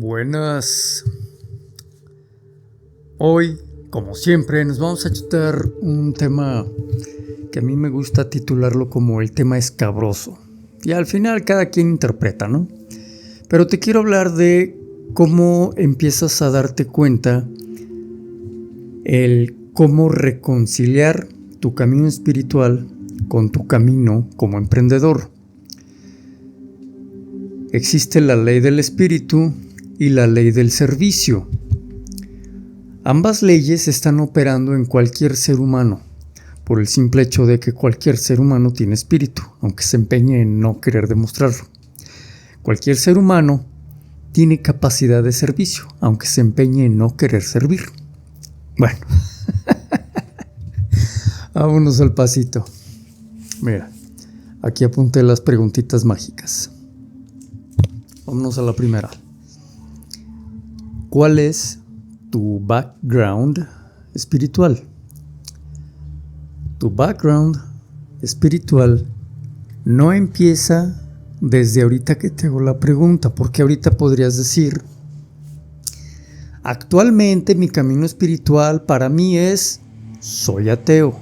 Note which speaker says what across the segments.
Speaker 1: Buenas. Hoy, como siempre, nos vamos a chutar un tema que a mí me gusta titularlo como el tema escabroso. Y al final cada quien interpreta, ¿no? Pero te quiero hablar de cómo empiezas a darte cuenta el cómo reconciliar tu camino espiritual con tu camino como emprendedor. Existe la ley del espíritu y la ley del servicio. Ambas leyes están operando en cualquier ser humano, por el simple hecho de que cualquier ser humano tiene espíritu, aunque se empeñe en no querer demostrarlo. Cualquier ser humano tiene capacidad de servicio, aunque se empeñe en no querer servir. Bueno, vámonos al pasito. Mira, aquí apunté las preguntitas mágicas. Vámonos a la primera. ¿Cuál es tu background espiritual? Tu background espiritual no empieza desde ahorita que te hago la pregunta, porque ahorita podrías decir, actualmente mi camino espiritual para mí es, soy ateo,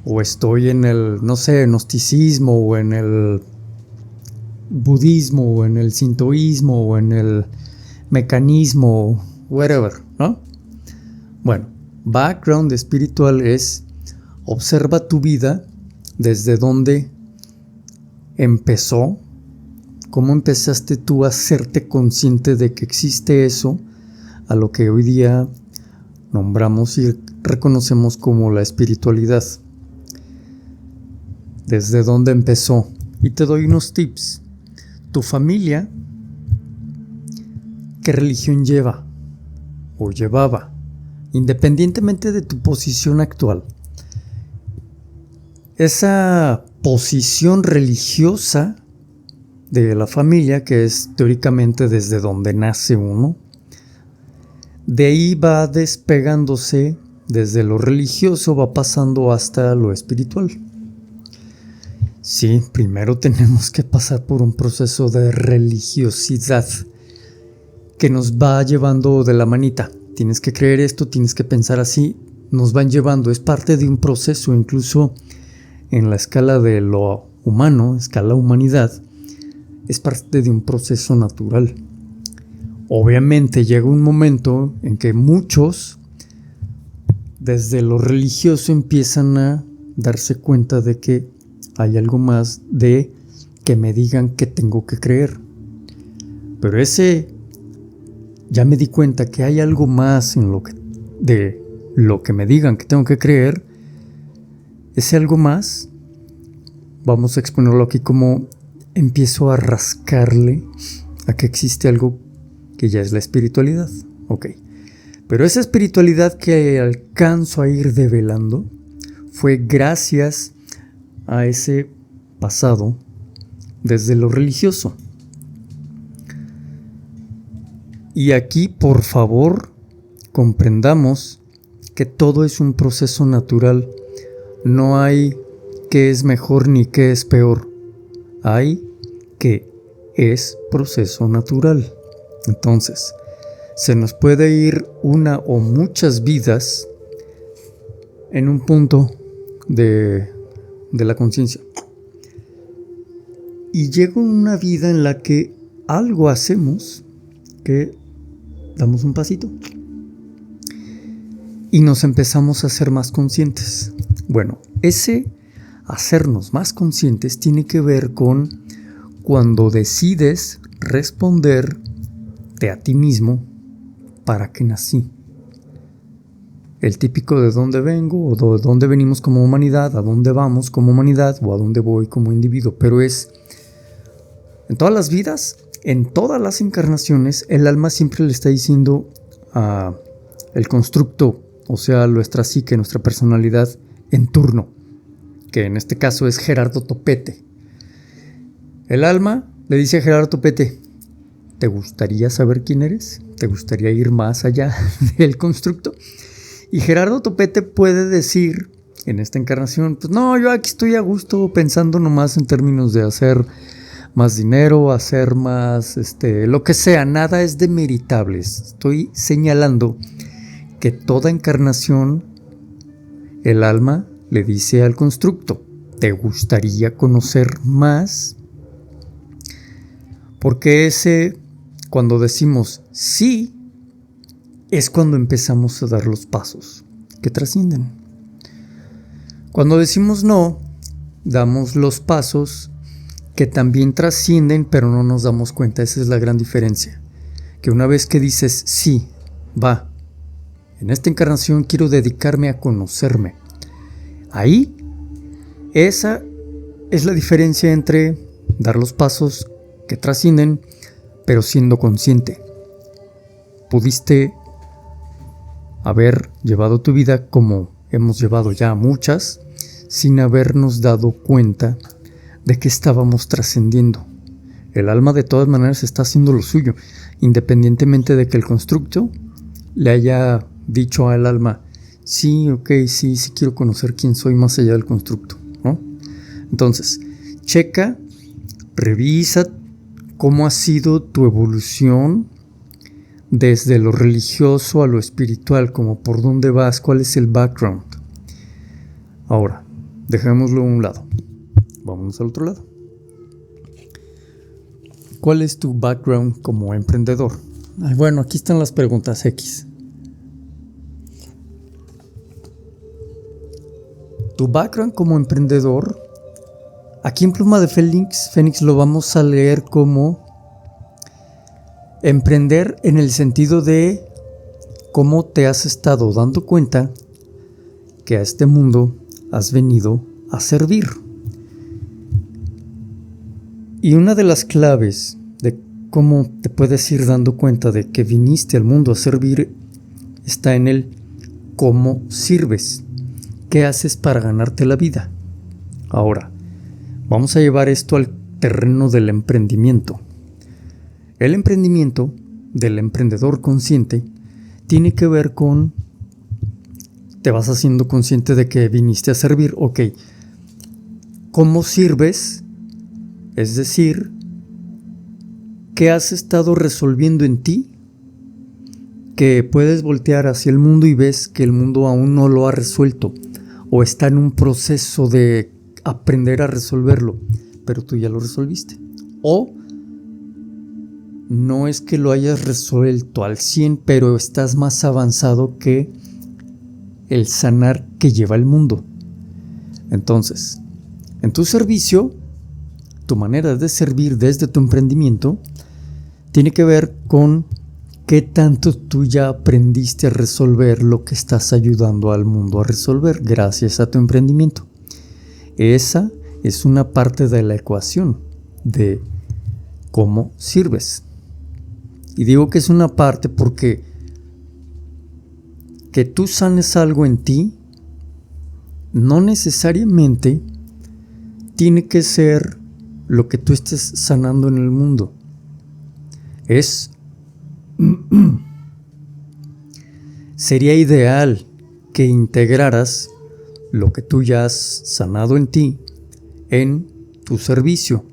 Speaker 1: o estoy en el, gnosticismo, o en el budismo, o en el sintoísmo, o en el mecanismo, whatever, ¿no? Bueno, background espiritual es, observa tu vida desde dónde empezó, cómo empezaste tú a hacerte consciente de que existe eso, a lo que hoy día nombramos y reconocemos como la espiritualidad. Desde dónde empezó. Y te doy unos tips. Tu familia, ¿qué religión lleva o llevaba? Independientemente de tu posición actual. Esa posición religiosa de la familia, que es teóricamente desde donde nace uno, de ahí va despegándose, desde lo religioso va pasando hasta lo espiritual. Sí, primero tenemos que pasar por un proceso de religiosidad que nos va llevando de la manita. Tienes que creer esto, tienes que pensar así, nos van llevando, es parte de un proceso, incluso en la escala de lo humano, escala humanidad, es parte de un proceso natural. Obviamente llega un momento en que muchos, desde lo religioso, empiezan a darse cuenta de que hay algo más de que me digan que tengo que creer. Pero ya me di cuenta que hay algo más de lo que me digan que tengo que creer. Ese algo más, vamos a exponerlo aquí como empiezo a rascarle a que existe algo que ya es la espiritualidad. Ok. Pero esa espiritualidad que alcanzo a ir develando fue gracias a ese pasado desde lo religioso. Y aquí, por favor, comprendamos que todo es un proceso natural. No hay qué es mejor ni qué es peor. Hay que es proceso natural. Entonces, se nos puede ir una o muchas vidas en un punto de la conciencia. Y llega una vida en la que algo hacemos que damos un pasito y nos empezamos a ser más conscientes. Bueno, ese hacernos más conscientes tiene que ver con cuando decides responderte a ti mismo para qué nací. El típico de dónde vengo o de dónde venimos como humanidad, a dónde vamos como humanidad o a dónde voy como individuo. Pero es en todas las vidas, en todas las encarnaciones, el alma siempre le está diciendo a el constructo, o sea, nuestra psique, nuestra personalidad en turno, que en este caso es Gerardo Topete. El alma le dice a Gerardo Topete, ¿te gustaría saber quién eres? ¿Te gustaría ir más allá del constructo? Y Gerardo Topete puede decir en esta encarnación, pues no, yo aquí estoy a gusto pensando nomás en términos de hacer más dinero, hacer más, lo que sea, nada es demeritable. Estoy señalando que toda encarnación, el alma le dice al constructo, ¿te gustaría conocer más? Porque cuando decimos sí, es cuando empezamos a dar los pasos que trascienden. Cuando decimos no, damos los pasos que también trascienden, pero no nos damos cuenta. Esa es la gran diferencia. Que una vez que dices sí, va, en esta encarnación quiero dedicarme a conocerme. Ahí, esa es la diferencia entre dar los pasos que trascienden, pero siendo consciente. Pudiste haber llevado tu vida como hemos llevado ya muchas, sin habernos dado cuenta de que estábamos trascendiendo. El alma de todas maneras está haciendo lo suyo, independientemente de que el constructo le haya dicho al alma, sí, ok, sí quiero conocer quién soy más allá del constructo, ¿no? Entonces, checa, revisa cómo ha sido tu evolución desde lo religioso a lo espiritual, como por dónde vas, cuál es el background. Ahora, dejémoslo a un lado. Vámonos al otro lado. ¿Cuál es tu background como emprendedor? Bueno, aquí están las preguntas X. Tu background como emprendedor, aquí en Pluma de Fénix lo vamos a leer como emprender en el sentido de cómo te has estado dando cuenta que a este mundo has venido a servir. Y una de las claves de cómo te puedes ir dando cuenta de que viniste al mundo a servir está en el cómo sirves, qué haces para ganarte la vida. Ahora, vamos a llevar esto al terreno del emprendimiento. El emprendimiento del emprendedor consciente tiene que ver con, te vas haciendo consciente de que viniste a servir, ok, ¿cómo sirves? Es decir, ¿qué has estado resolviendo en ti? Que puedes voltear hacia el mundo y ves que el mundo aún no lo ha resuelto o está en un proceso de aprender a resolverlo, pero tú ya lo resolviste. O no es que lo hayas resuelto al 100, pero estás más avanzado que el sanar que lleva el mundo. Entonces, en tu servicio, tu manera de servir desde tu emprendimiento tiene que ver con qué tanto tú ya aprendiste a resolver lo que estás ayudando al mundo a resolver gracias a tu emprendimiento. Esa es una parte de la ecuación de cómo sirves. Y digo que es una parte porque que tú sanes algo en ti no necesariamente tiene que ser lo que tú estés sanando en el mundo. Sería ideal que integraras lo que tú ya has sanado en ti en tu servicio.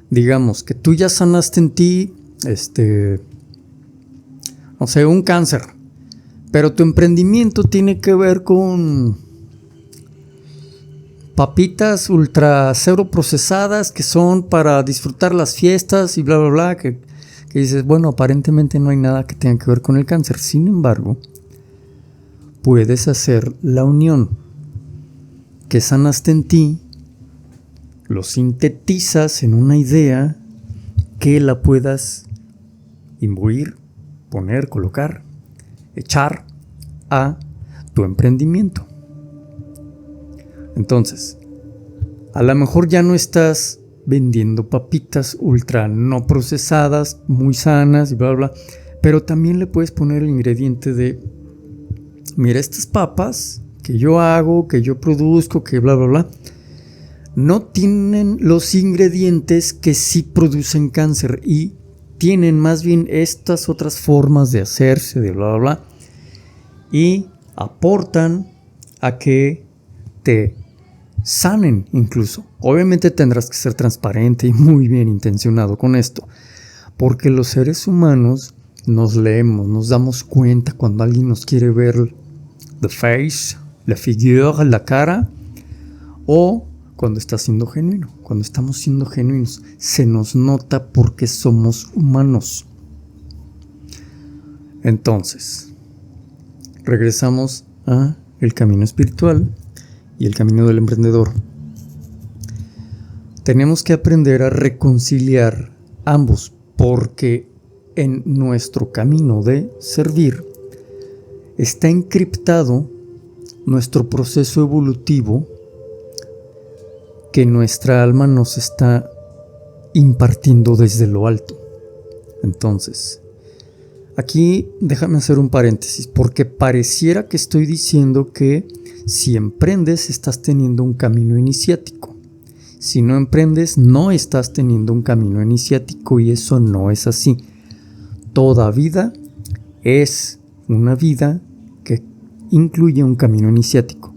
Speaker 1: Digamos que tú ya sanaste en ti, no sé, un cáncer, pero tu emprendimiento tiene que ver con papitas ultra cero procesadas que son para disfrutar las fiestas y bla bla bla, que dices, bueno, aparentemente no hay nada que tenga que ver con el cáncer. Sin embargo, puedes hacer la unión que sanaste en ti, lo sintetizas en una idea que la puedas imbuir, poner, colocar, echar a tu emprendimiento. Entonces, a lo mejor ya no estás vendiendo papitas ultra no procesadas, muy sanas y bla bla, pero también le puedes poner el ingrediente de, mira, estas papas que yo hago, que yo produzco, que bla bla bla, no tienen los ingredientes que sí producen cáncer y tienen más bien estas otras formas de hacerse, de bla bla bla, y aportan a que te sanen incluso. Obviamente tendrás que ser transparente y muy bien intencionado con esto, porque los seres humanos nos leemos, nos damos cuenta cuando alguien nos quiere ver the face, la figure, la cara, o cuando está siendo genuino. Cuando estamos siendo genuinos, se nos nota porque somos humanos. Entonces, regresamos a el camino espiritual y el camino del emprendedor. Tenemos que aprender a reconciliar ambos, porque en nuestro camino de servir está encriptado nuestro proceso evolutivo que nuestra alma nos está impartiendo desde lo alto. Entonces, aquí déjame hacer un paréntesis, porque pareciera que estoy diciendo que si emprendes estás teniendo un camino iniciático. Si no emprendes no estás teniendo un camino iniciático, y eso no es así. Toda vida es una vida que incluye un camino iniciático.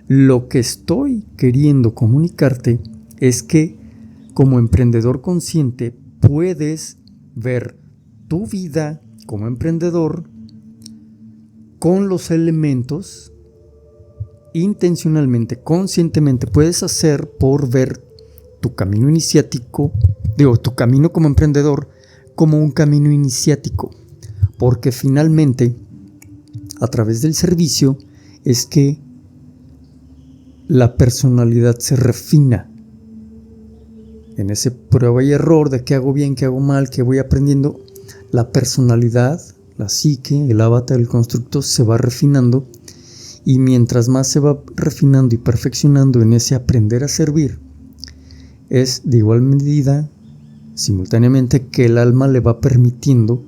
Speaker 1: Lo que estoy queriendo comunicarte es que como emprendedor consciente puedes ver tu vida como emprendedor con los elementos intencionalmente, conscientemente puedes hacer por ver tu camino iniciático, tu camino como emprendedor como un camino iniciático, porque finalmente a través del servicio es que la personalidad se refina. En ese prueba y error de qué hago bien, qué hago mal, qué voy aprendiendo, la personalidad, la psique, el avatar, el constructo se va refinando, y mientras más se va refinando y perfeccionando en ese aprender a servir, es de igual medida, simultáneamente, que el alma le va permitiendo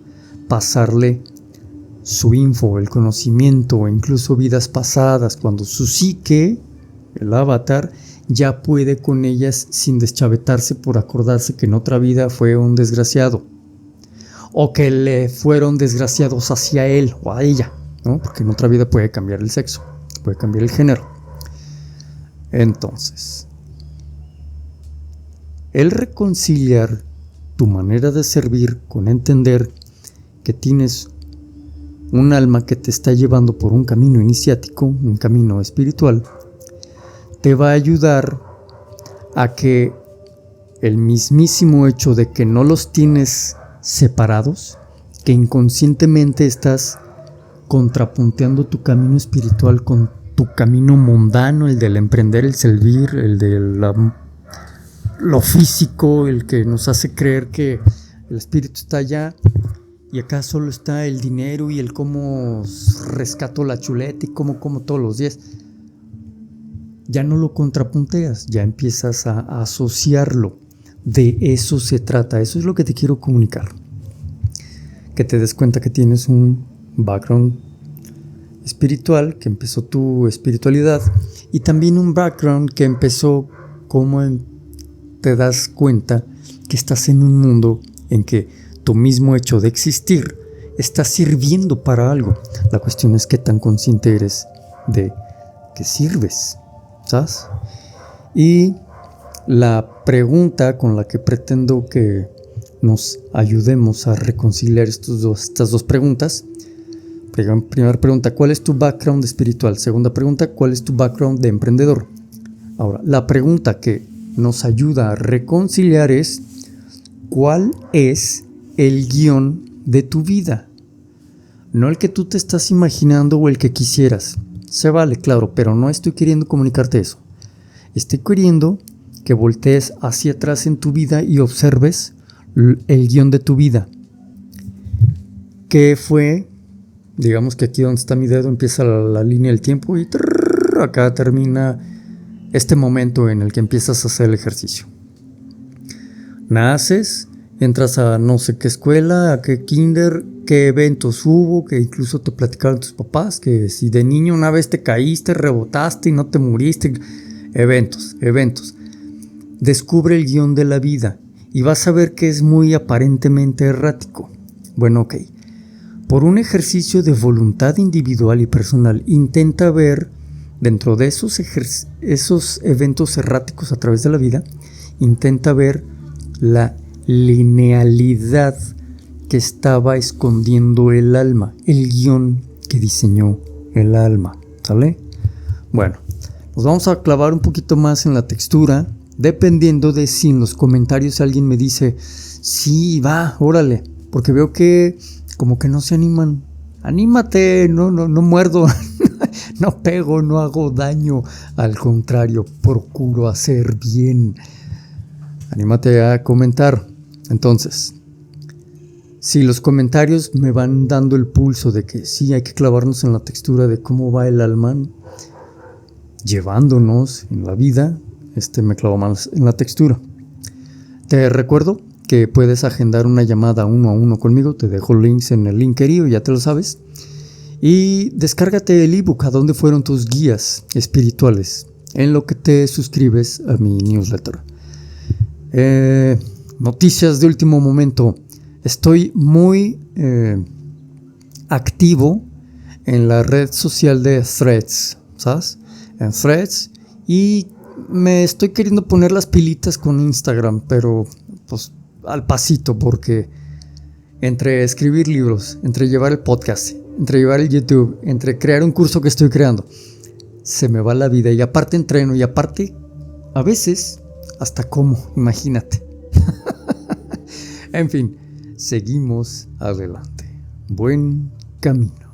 Speaker 1: pasarle su info, el conocimiento, o incluso vidas pasadas, cuando su psique, el avatar, ya puede con ellas sin deschavetarse por acordarse que en otra vida fue un desgraciado, o que le fueron desgraciados hacia él o a ella, ¿no? Porque en otra vida puede cambiar el sexo, puede cambiar el género. Entonces, el reconciliar tu manera de servir con entender que tienes un alma que te está llevando por un camino iniciático, un camino espiritual, te va a ayudar a que el mismísimo hecho de que no los tienes separados, que inconscientemente estás contrapunteando tu camino espiritual con tu camino mundano, el del emprender, el servir, el de lo físico, el que nos hace creer que el espíritu está allá y acá solo está el dinero y el cómo rescato la chuleta y cómo como todos los días. Ya no lo contrapunteas, ya empiezas a asociarlo. De eso se trata, eso es lo que te quiero comunicar. Que te des cuenta que tienes un background espiritual, que empezó tu espiritualidad, y también un background que empezó como te das cuenta que estás en un mundo en que tu mismo hecho de existir está sirviendo para algo. La cuestión es qué tan consciente eres de que sirves, ¿sabes? Y la pregunta con la que pretendo que nos ayudemos a reconciliar estas dos preguntas. Primera pregunta, ¿cuál es tu background espiritual? Segunda pregunta, ¿cuál es tu background de emprendedor? Ahora, la pregunta que nos ayuda a reconciliar es, ¿cuál es el guión de tu vida? No el que tú te estás imaginando o el que quisieras. Se vale, claro, pero no estoy queriendo comunicarte eso. Estoy queriendo que voltees hacia atrás en tu vida y observes el guión de tu vida. ¿Qué fue? Digamos que aquí donde está mi dedo empieza la línea del tiempo y acá termina este momento en el que empiezas a hacer el ejercicio. Naces, entras a no sé qué escuela, a qué kinder, qué eventos hubo, que incluso te platicaron tus papás, que si de niño una vez te caíste, rebotaste y no te muriste. Eventos. Descubre el guión de la vida y vas a ver que es muy aparentemente errático. Bueno, ok. Por un ejercicio de voluntad individual y personal, intenta ver dentro de esos eventos erráticos a través de la vida, intenta ver la linealidad que estaba escondiendo el alma, el guión que diseñó el alma, ¿sale? Bueno, nos vamos a clavar un poquito más en la textura, dependiendo de si en los comentarios alguien me dice, sí, va, órale, porque veo que como que no se animan. Anímate, no muerdo, no pego, no hago daño, al contrario, procuro hacer bien. Anímate a comentar. Entonces, si los comentarios me van dando el pulso de que sí hay que clavarnos en la textura de cómo va el alma llevándonos en la vida, me clavo más en la textura. Te recuerdo que puedes agendar una llamada 1 a 1 conmigo, te dejo links en el link querido, ya te lo sabes. Y descárgate el ebook ¿A dónde fueron tus guías espirituales? En lo que te suscribes a mi newsletter. Noticias de último momento. Estoy muy activo en la red social de Threads, ¿sabes? En Threads, y me estoy queriendo poner las pilitas con Instagram, pero pues al pasito, porque entre escribir libros, entre llevar el podcast, entre llevar el YouTube, entre crear un curso que estoy creando, se me va la vida, y aparte entreno, y aparte a veces hasta como, imagínate. En fin, seguimos adelante. Buen camino.